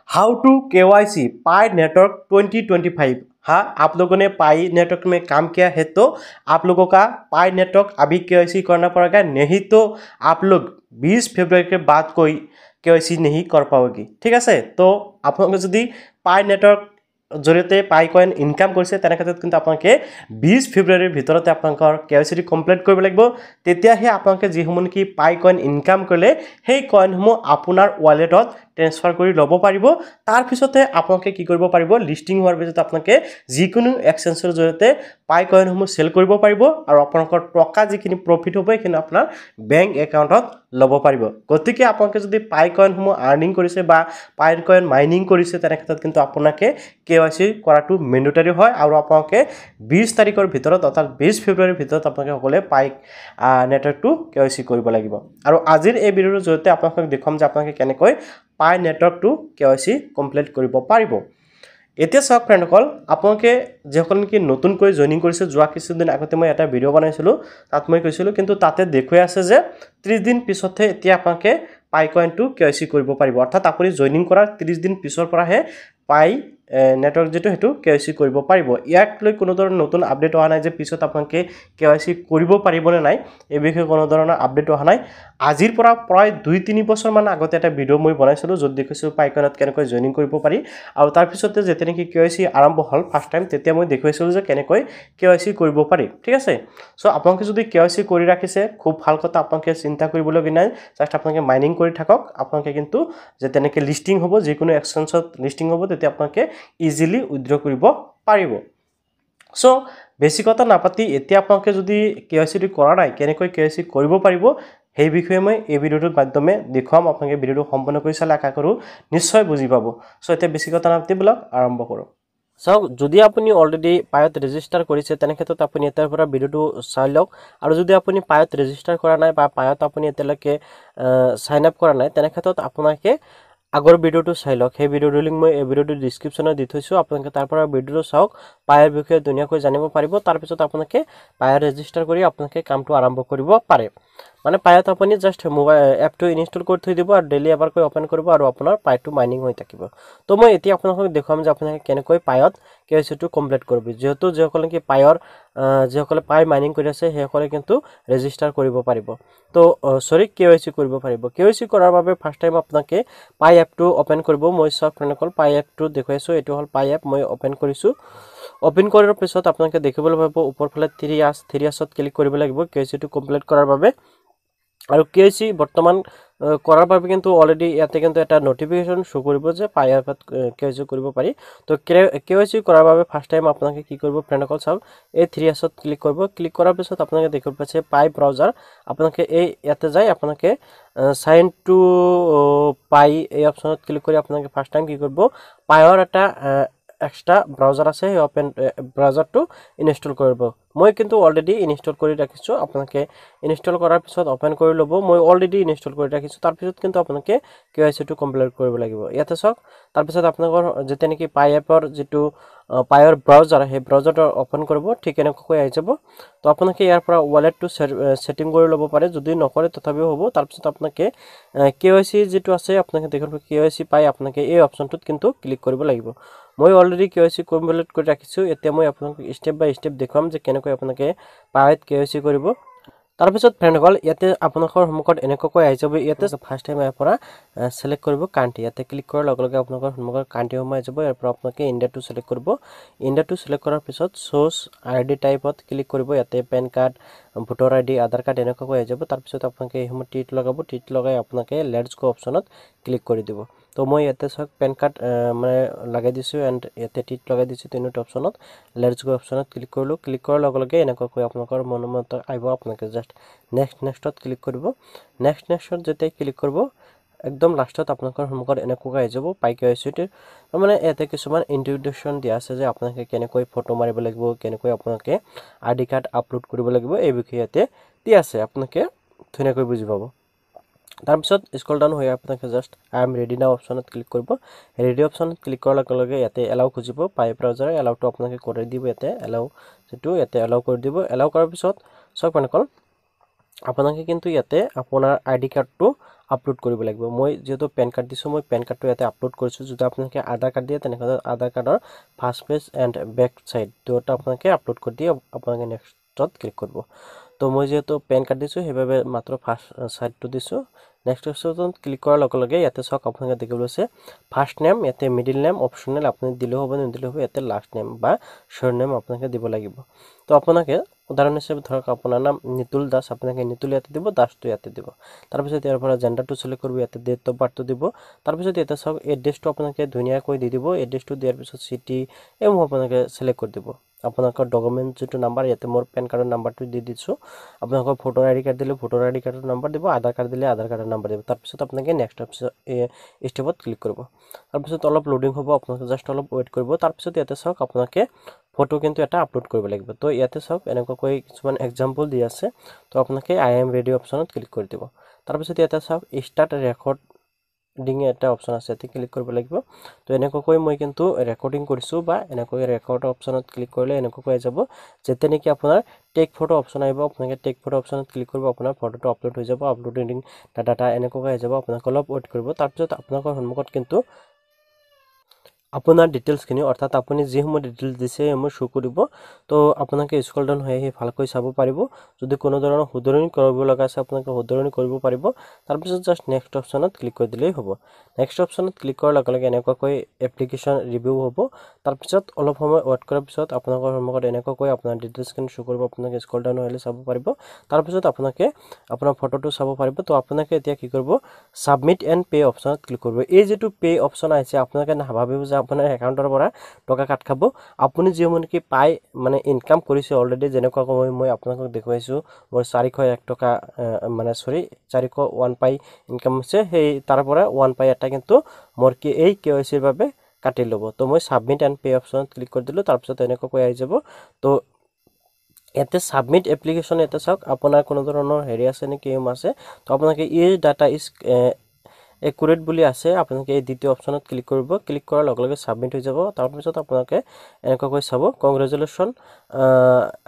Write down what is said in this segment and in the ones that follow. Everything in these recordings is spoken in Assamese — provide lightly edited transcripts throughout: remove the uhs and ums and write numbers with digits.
How to KYC Pi network 2025। हाँ, आप लोगों ने पाई नेटवर्क में काम किया है तो आप लोगों का पाई नेटवर्क अभी KYC करना पड़ेगा, नहीं तो आप लोग 20 फरवरी के बाद कोई KYC नहीं कर पाओगे। ठीक है, तो आप लोग यदि पाई नेटवर्क जरिए पाई कॉइन इनकाम কৰিছে তেনে ক্ষেত্ৰত কিন্তু আপোনালোকে 20 ফেব্ৰুৱাৰীৰ ভিতৰতে আপোনালোকৰ KYC কমপ্লিট কৰিব লাগিব। তেতিয়াহে আপোনালোকে যিসমূহ কি পাই কইন ইনকাম কৰিলে সেই কইনসমূহ আপোনাৰ ৱালেটত ট্ৰান্সফাৰ কৰি ল'ব পাৰিব। তাৰ পিছতে আপোনালোকে কি কৰিব পাৰিব, লিষ্টিং হোৱাৰ পিছত আপোনালোকে যিকোনো এক্সচেঞ্জৰ জৰিয়তে পাই কইনসমূহ সেল কৰিব পাৰিব আৰু আপোনালোকৰ টকা যিখিনি প্ৰফিট হ'ব সেইখিনি আপোনাৰ বেংক একাউণ্টত ল'ব পাৰিব। গতিকে আপোনালোকে যদি পাই কইনসমূহ আৰ্নিং কৰিছে বা পাই কইন মাইনিং কৰিছে তেনে ক্ষেত্ৰত কিন্তু আপোনালোকে KYC কৰাটো মেন্ডেটৰী হয় আৰু আপোনালোকে 20 তাৰিখৰ ভিতৰত অৰ্থাৎ 20 ফেব্ৰুৱাৰীৰ ভিতৰত আপোনালোকে সকলোৱে পাই নেটৱৰ্কটো KYC কৰিব লাগিব। আৰু আজিৰ এই ভিডিঅ'ৰ জৰিয়তে আপোনালোকক দেখুৱাম যে আপোনালোকে কেনেকৈ পাই নেটৱৰ্কটো KYC কমপ্লিট কৰিব পাৰিব। এতিয়া চাওক ফ্ৰেণ্ডসকল, আপোনালোকে যিসকল নেকি নতুনকৈ জইনিং কৰিছে, যোৱা কিছুদিন আগতে মই এটা ভিডিঅ' বনাইছিলোঁ, তাত মই কৈছিলোঁ কিন্তু তাতে দেখুৱাই আছে যে 30 দিন পিছতহে এতিয়া আপোনালোকে পাই কইনটো KYC কৰিব পাৰিব। অৰ্থাৎ আপুনি জইনিং কৰাৰ 30 দিন পিছৰ পৰাহে পাই নেটৱৰ্ক যেটো হেতু KYC কৰিব পাৰিব। ইয়াক লৈ কোনো ধৰণৰ নতুন আপডেট অহা নাই যে পিছত আপোনালোকে KYC কৰিব পাৰিবনে নাই, এই বিষয়ে কোনো ধৰণৰ আপডেট অহা নাই। আজিৰ পৰা প্ৰায় 2-3 বছৰ মান আগতে এটা ভিডিঅ' মই বনাইছিলোঁ য'ত দেখাইছোঁ পাই কইনত কেনেকৈ জইনিং কৰিব পাৰি, আৰু তাৰ পিছতে যেতিয়া নেকি KYC আৰম্ভ হ'ল ফাৰ্ষ্ট টাইম তেতিয়া মই দেখুৱাইছিলোঁ যে কেনেকৈ KYC কৰিব পাৰি। ঠিক আছে, সো আপোনালোকে যদি KYC কৰি ৰাখিছে খুব ভাল কথা, আপোনালোকে চিন্তা কৰিবলগীয়া নাই, জাস্ট আপোনালোকে মাইনিং কৰি থাকক। আপোনালোকে কিন্তু যেতিয়া নেকি লিষ্টিং হ'ব, যিকোনো এক্সচেঞ্জত লিষ্টিং হ'ব, তেতিয়া আপোনালোকে ইজিলি উইথড্ৰ কৰিব পাৰিব। সো বেছি কথা নাপাতি এতিয়া আপোনালোকে যদি KYC কৰা নাই কেনেকৈ KYC কৰিব পাৰিব সেই বিষয়ে মই এই ভিডিঅ'টোৰ মাধ্যমে দেখুৱাম। আপোনালোকে ভিডিঅ'টো সম্পূৰ্ণ কৰি চালে আশা কৰোঁ নিশ্চয় বুজি পাব। সো এতিয়া বেছি কথা নাপাতি ব্লগ আৰম্ভ কৰোঁ। চাওক, যদি আপুনি অলৰেডি পায়ত ৰেজিষ্টাৰ কৰিছে তেনে ক্ষেত্ৰত আপুনি এতিয়াৰ পৰা ভিডিঅ'টো চাই লওক, আৰু যদি আপুনি পায়ত ৰেজিষ্টাৰ কৰা নাই বা পায়ত আপুনি এতিয়ালৈকে সাইন আপ কৰা নাই তেনে ক্ষেত্ৰত আপোনালোকে আগৰ ভিডিঅ'টো চাই লওক। সেই ভিডিঅ'ৰ লিংক মই এই ভিডিঅ'টোৰ ডেসক্ৰিপচনত দি থৈছোঁ, আপোনালোকে তাৰ পৰা ভিডিঅ'টো চাওক, পায়ৰ বিষয়ে ধুনীয়াকৈ জানিব পাৰিব। তাৰ পিছত আপোনালোকে পায়ত ৰেজিষ্টাৰ কৰি আপোনালোকে কামটো আৰম্ভ কৰিব পাৰে। মানে পায়ত আপুনি জাস্ট মোবাইল এপটো ইনষ্টল কৰি থৈ দিব আৰু ডেইলি এবাৰকৈ ওপেন কৰিব আৰু আপোনাৰ পায়টো মাইনিং হৈ থাকিব। তো মই এতিয়া আপোনালোকক দেখুৱাম যে আপোনালোকে কেনেকৈ পায়ত KYCটো কমপ্লিট কৰিব। যেহেতু যিসকলে কি পায়ৰ যিসকলে পাই মাইনিং কৰি আছে সেইসকলে কিন্তু ৰেজিষ্টাৰ কৰিব পাৰিব। তো সৰি KYC কৰিব পাৰিব। KYC কৰাৰ বাবে ফাৰ্ষ্ট টাইম আপোনালোকে পাই এপটো ওপেন কৰিব। মই সব ফ্ৰেণ্ডসকল পাই এপটো দেখুৱাইছোঁ, এইটো হ'ল পাই এপ, মই ওপেন কৰিছোঁ। ওপেন কৰাৰ পিছত আপোনালোকে দেখিবলৈ পাব ওপৰফালে 3 আছত ক্লিক কৰিব লাগিব KYCটো কমপ্লিট কৰাৰ বাবে। আৰু KYC বৰ্তমান কৰাৰ বাবে কিন্তু অলৰেডি ইয়াতে কিন্তু এটা নটিফিকেশ্যন শো কৰিব যে পাই এপত KYC কৰিব পাৰি। তো KYC কৰাৰ বাবে ফাৰ্ষ্ট টাইম আপোনালোকে কি কৰিব ফ্ৰেণ্ডসকল, চাওক এই 3 আছত ক্লিক কৰিব। ক্লিক কৰাৰ পিছত আপোনালোকে দেখিব পাইছে পাই ব্ৰাউজাৰ, আপোনালোকে এই ইয়াতে যাই আপোনালোকে সাইন টু পাই এই অপশনত ক্লিক কৰি আপোনালোকে ফাৰ্ষ্ট টাইম কি কৰিব, পায়ৰ এটা এক্সট্ৰা ব্ৰাউজাৰ আছে, সেই ওপেন ব্ৰাউজাৰটো ইনষ্টল কৰিব। মই কিন্তু অলৰেডি ইনষ্টল কৰি ৰাখিছোঁ, আপোনালোকে ইনষ্টল কৰাৰ পিছত ওপেন কৰি ল'ব। মই অলৰেডি ইনষ্টল কৰি ৰাখিছোঁ। তাৰ পিছত কিন্তু আপোনালোকে KYCটো কমপ্লিট কৰিব লাগিব। ইয়াতে চাওক, তাৰ পিছত আপোনালোকৰ যেতিয়া নেকি পাই এপৰ যিটো পায়ৰ ব্ৰাউজাৰ সেই ব্ৰাউজাৰটো ওপেন কৰিব, ঠিক এনেকৈ আহি যাব। তো আপোনালোকে ইয়াৰ পৰা ৱালেটটো সেটিং কৰি ল'ব পাৰে, যদি নকৰে তথাপিও হ'ব। তাৰ পিছত আপোনালোকে KYC যিটো আছে আপোনালোকে দেখুন KYC পাই আপোনালোকে এই অপশনটোত কিন্তু ক্লিক কৰিব লাগিব। মই অলৰেডি KYC কমপ্লিট কৰি ৰাখিছোঁ। এতিয়া মই আপোনালোকক ষ্টেপ বাই ষ্টেপ দেখুৱাম যে কেনেকৈ আপোনালোকে পাইত KYC কৰিব। তাৰ পিছত ফ্ৰেণ্ডসকল ইয়াতে আপোনালোকৰ সন্মুখত এনেকৈ আহি যাব। ইয়াতে ফাৰ্ষ্ট টাইম ইয়াৰ পৰা সিলেক্ট কৰিব কাণ্ট্ৰি, ইয়াতে ক্লিক কৰাৰ লগে লগে আপোনালোকৰ সন্মুখত কাণ্ট্ৰি সোমাই যাব। ইয়াৰ পৰা আপোনালোকে ইণ্ডিয়াটো সিলেক্ট কৰিব। ইণ্ডিয়াটো সিলেক্ট কৰাৰ পিছত সোৰ্স ID টাইপত ক্লিক কৰিব। ইয়াতে পেন কাৰ্ড, ভোটাৰ ID, আধাৰ কাৰ্ড এনেকৈ আহি যাব। তাৰ পিছত আপোনালোকে এই সময় টিক লগাব, টিক লগাই আপোনালোকে লেটস গো অপশনত ক্লিক কৰি দিব। তো মই ইয়াতে চাওক পেন কাৰ্ড মানে লগাই দিছোঁ এণ্ড ইয়াতে টিক লগাই দিছোঁ তিনিটা অপশনত। লেটস গো অপশনত ক্লিক কৰিলোঁ। ক্লিক কৰাৰ লগে লগে এনেকৈ আপোনালোকৰ মনত আহিব, আপোনালোকে জাষ্ট নেক্সটত ক্লিক কৰিব। নেক্সটত যেতিয়া ক্লিক কৰিব একদম লাষ্টত আপোনালোকৰ সন্মুখত এনেকৈ আহি যাব পাই KYCটো। মানে ইয়াতে কিছুমান ইন্ট্ৰডাকশ্যন দিয়া আছে যে আপোনালোকে কেনেকৈ ফটো মাৰিব লাগিব, কেনেকৈ আপোনালোকে ID কাৰ্ড আপলোড কৰিব লাগিব, এই বিষয়ে ইয়াতে দিয়া আছে, আপোনালোকে ধুনীয়াকৈ বুজি পাব। তাৰপিছত স্ক্ৰল ডাউন হৈ আপোনালোকে জাষ্ট আই এম ৰেডি নাও অপশনত ক্লিক কৰিব। ৰেডি অপশনত ক্লিক কৰাৰ লগে লগে ইয়াতে এলাউ খুজিব, পাই ব্ৰাউজাৰে এলাউটো আপোনালোকে কৰি দিব। ইয়াতে এলাউ যিটো ইয়াতে এলাউ কৰি দিব। এলাউ কৰাৰ পিছত চাওক ফ্ৰেণ্ডসকল আপোনালোকে কিন্তু ইয়াতে আপোনাৰ ID কাৰ্ডটো আপলোড কৰিব লাগিব মই যেহেতু পেন কাৰ্ড দিছো মই পেন কাৰ্ডটো ইয়াতে আপলোড কৰিছো যদি আপোনালোকে আধাৰ কাৰ্ড দিয়ে তেনেহলে আধাৰ কাৰ্ডৰ first page and back side দুটা আপোনালোকে আপলোড কৰি দিয়ে আপোনালোকে নেক্সটত ক্লিক কৰিব তো মই যেহেতু পেন কাৰ্ড দিছো সেইবাবে মাত্ৰ ফাৰ্ষ্ট সাইডটো দিছো নেক্সট অপশ্যনত ক্লিক কৰাৰ লগে লগে ইয়াতে সক আপোনালোকে দেখিব আছে ফাৰ্ষ্ট নেম ইয়াতে মিডল নেম অপচনেল আপুনি দিলে হ'ব নিদিলে হ'ব ইয়াতে লাষ্ট নেম বা শৰ্ট নেম আপোনালোকে দিব লাগিব তো আপোনালোকে উদাহৰণ হিচাপে ধৰক আপোনাৰ নাম নিতুল দাস আপোনালোকে নিতুল ইয়াতে দিব দাসটো ইয়াতে দিব তাৰ পিছত ইয়াৰ পৰা জেন্ডাৰটো সিলেক্ট কৰিব ইয়াতে ডেট অফ বাৰ্থটো দিব তাৰ পিছত ইয়াতে সক এড্ৰেছটো আপোনালোকে ধুনীয়াকৈ দি দিব এড্ৰেছটো দিয়াৰ পিছত সিটি এম আপোনালোকে সিলেক্ট কৰি দিব আপোনালোকৰ ডকুমেন্ট যেটো নাম্বাৰ ইয়াতে মোৰ পেন কাৰ্ডৰ নাম্বাৰটো দি দিছো আপোনালোকৰ ফটো আইডি কাৰ্ড দিলে ফটো আইডি কাৰ্ডৰ নাম্বাৰ দিব আধাৰ কাৰ্ড দিলে আধাৰ কাৰ্ডৰ নাম্বাৰ দিব তাৰ পিছত আপোনালোকে নেক্সট ষ্টেপত ক্লিক কৰিব তাৰ পিছত অলপ লোডিং হ'ব আপোনালোকে জাস্ট অলপ ওয়েট কৰিব তাৰ পিছত ইয়াতে সক আপোনালোকে ফটো কিন্তু এটা আপলোড কৰিব লাগিব তো ইয়াতে সক এনেকৈ কিছুমান এক্সাম্পল দি আছে তো আপোনালোকে আই এম ৰেডি অপচনত ক্লিক কৰি দিব তাৰ পিছত ইয়াতে সক স্টাৰ্ট ৰেকৰ্ডিং এটা অপচন আছে এতে ক্লিক কৰিব লাগিব তো এনেকৈ মই কিন্তু ৰেকৰ্ডিং কৰিছো বা এনেকৈ ৰেকৰ্ড অপচনত ক্লিক কৰিলে এনেকৈ যাব যেতে নেকি আপোনাৰ টেক ফটো অপচন আহিব আপোনালোকে টেক ফটো অপচনত ক্লিক কৰিব আপোনাৰ ফটোটো আপলোড হৈ যাব আপলোডিং ডাটা এনেকৈ আহি যাব আপোনালোকে অলপ ওয়েট কৰিব তাৰ পিছত আপোনালোকৰ সন্মুখত কিন্তু আপোনাৰ ডিটেইলছ খিনি অৰ্থাৎ আপুনি যি সময় ডিটেইলছ দিছে মই শো কৰিব তো আপোনালোকে স্ক্ৰল ডাউন হৈ আহি ভালকৈ চাব পাৰিব যদি কোনো ধৰণৰ শুধৰণি কৰিব লগা আছে আপোনালোকে শুধৰণি কৰিব পাৰিব তাৰ পিছত জাস্ট নেক্সট অপচনত ক্লিক কৰি দিলেই হ'ব নেক্সট অপচনত ক্লিক কৰাৰ লগে লগে এনেকৈ এপ্লিকেশন ৰিভিউ হ'ব তাৰ পিছত অলপ সময় ওয়েট কৰাৰ পিছত আপোনালোকৰ সন্মুখত এনেকৈ আপোনাৰ ডিটেইলছ খিনি শো কৰিব আপোনালোকে স্ক্ৰল ডাউন হৈলে চাব পাৰিব তাৰ পিছত আপোনালোকে আপোনাৰ ফটোটো চাব পাৰিব তো আপোনালোকে এতিয়া কি কৰিব সাবমিট এণ্ড পে অপচনত ক্লিক কৰিব এই যেটো পে অপচন আছে আপোনালোকে নাভাবিব যে আপোনাৰ একাউণ্টৰ পৰা টকা কাট খাব আপুনি যেমন কি পাই মানে ইনকাম কৰিছে অলৰেডি যেনেকুৱা মই আপোনালোকক দেখুৱাইছো মোৰ 401 টকা মানে সৰি 401 পাই ইনকাম হৈছে সেই তাৰ পৰা 1 পাই এটা কিন্তু মোৰ কি এই কেওয়াইসিৰ বাবে কাটি লব তো মই সাবমিট এণ্ড পে অপচনত ক্লিক কৰি দিলো তাৰ পিছত এনেকৈ আহি যাব তো এতে সাবমিট এপ্লিকেশন এটা সক আপোনাৰ কোনো ধৰণৰ হেৰি আছে নেকি এম আছে তো আপোনালোকে এই ডাটা ইজ একুৰেট বুলি আছে আপোনালোকে এই দ্বিতীয় অপচনত ক্লিক কৰিব ক্লিক কৰাৰ লগে লগে সাবমিট হৈ যাব তাৰ পিছত আপোনালোকে এনেকৈ চাব কংগ্ৰেচুলেশ্যন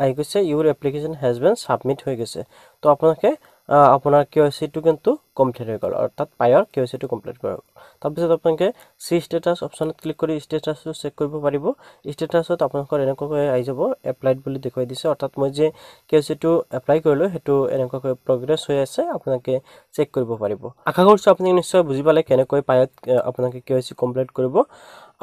আই গৈছে ইউৰ এপ্লিকেশন হেজ বিন সাবমিট হৈ গৈছে তো আপোনালোকে আপোনাৰ কেওয়াইসিটো কিন্তু কমপ্লিট হৈ গল অৰ্থাৎ পায়ৰ কেওয়াইসিটো কমপ্লিট কৰা তাৰ পিছত আপোনালোকে সি ষ্টেটাস অপচনত ক্লিক কৰি ষ্টেটাসটো চেক কৰিব পাৰিব ষ্টেটাসত আপোনালোকৰ এনেকৈ আহি যাব এপ্লাইড বুলি দেখুৱাই দিছে অৰ্থাৎ মই যে কেওয়াইসিটো এপ্লাই কৰিলো হেতু এনেকৈ প্ৰগ্ৰেছ হৈ আছে আপোনালোকে চেক কৰিব পাৰিব আশা কৰিছো আপুনি নিশ্চয় বুজি পালে কেনেকৈ পায়ত আপোনালোকে কেওয়াইসি কমপ্লিট কৰিব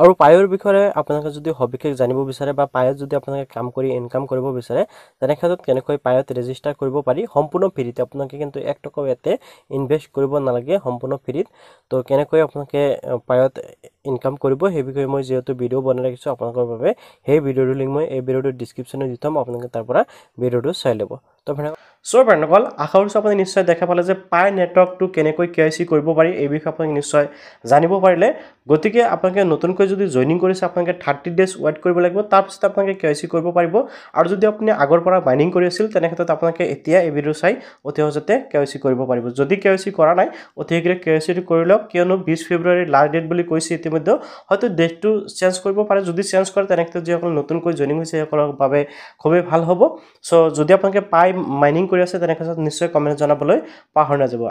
আৰু পায়ৰ বিষয়ে আপোনালোকে যদি হবিকে জানিব বিচাৰে বা পায়ত যদি আপোনালোকে কাম কৰি ইনকাম কৰিব বিচাৰে তেনে ক্ষেত্ৰত কেনেকৈ পায়ত ৰেজিষ্টাৰ কৰিব পাৰি সম্পূৰ্ণ ফ্ৰীতে আপোনালোকে কিন্তু 1 টকাও ইয়াতে ইনভেষ্ট কৰিব নালাগে সম্পূৰ্ণ ফ্ৰীত তো কেনেকৈ আপোনালোকে পায়ত ইনকাম কৰিব সেই বিষয়ে মই যেহেতু ভিডিও বনাই ৰাখিছো আপোনালোকৰ বাবে সেই ভিডিওৰ লিংক মই এই ভিডিওৰ ডেসক্ৰিপচনত দি থম আপোনালোকে তাৰ পৰা ভিডিওটো চাই ল'ব তো সো বন্ধুসকল আশা কৰিছো আপুনি নিশ্চয় দেখা পালে যে পাই নেটৱৰ্কটো কেনেকৈ কেওয়াইসি কৰিব পাৰি এই বিষয়ে আপুনি নিশ্চয় জানিব পাৰিলে গতিকে আপোনালোকে নতুনকৈ যদি জয়েনিং কৰিছে আপোনালোকে 30 ডেজ ওয়েট কৰিব লাগিব তাৰ পিছত আপোনালোকে কেওয়াইসি কৰিব পাৰিব আৰু যদি আপুনি আগৰ পৰা মাইনিং কৰি আছিল তেনে ক্ষেত্ৰত আপোনালোকে এতিয়া এই ভিডিও চাই অতি সহজতে কেওয়াইসি কৰিব পাৰিব যদি কেওয়াইসি কৰা নাই অতি শীঘ্ৰে কেওয়াইসিটো কৰি লওক কিয়নো 20 ফেব্ৰুৱাৰী লাষ্ট ডেট বুলি কৈছে ইতিমধ্যে হয়তো ডেটটো চেঞ্জ কৰিব পাৰে যদি চেঞ্জ কৰে তেনে ক্ষেত্ৰত যিসকল নতুনকৈ জয়েনিং হৈছে সেইসকলৰ বাবে খুবেই ভাল হ'ব সো যদি আপোনালোকে পাই মাইনিং কৰি আছে তেনে ক্ষেত্ৰত নিশ্চয় কমেন্ট জনাবলৈ পাহৰি নাযাব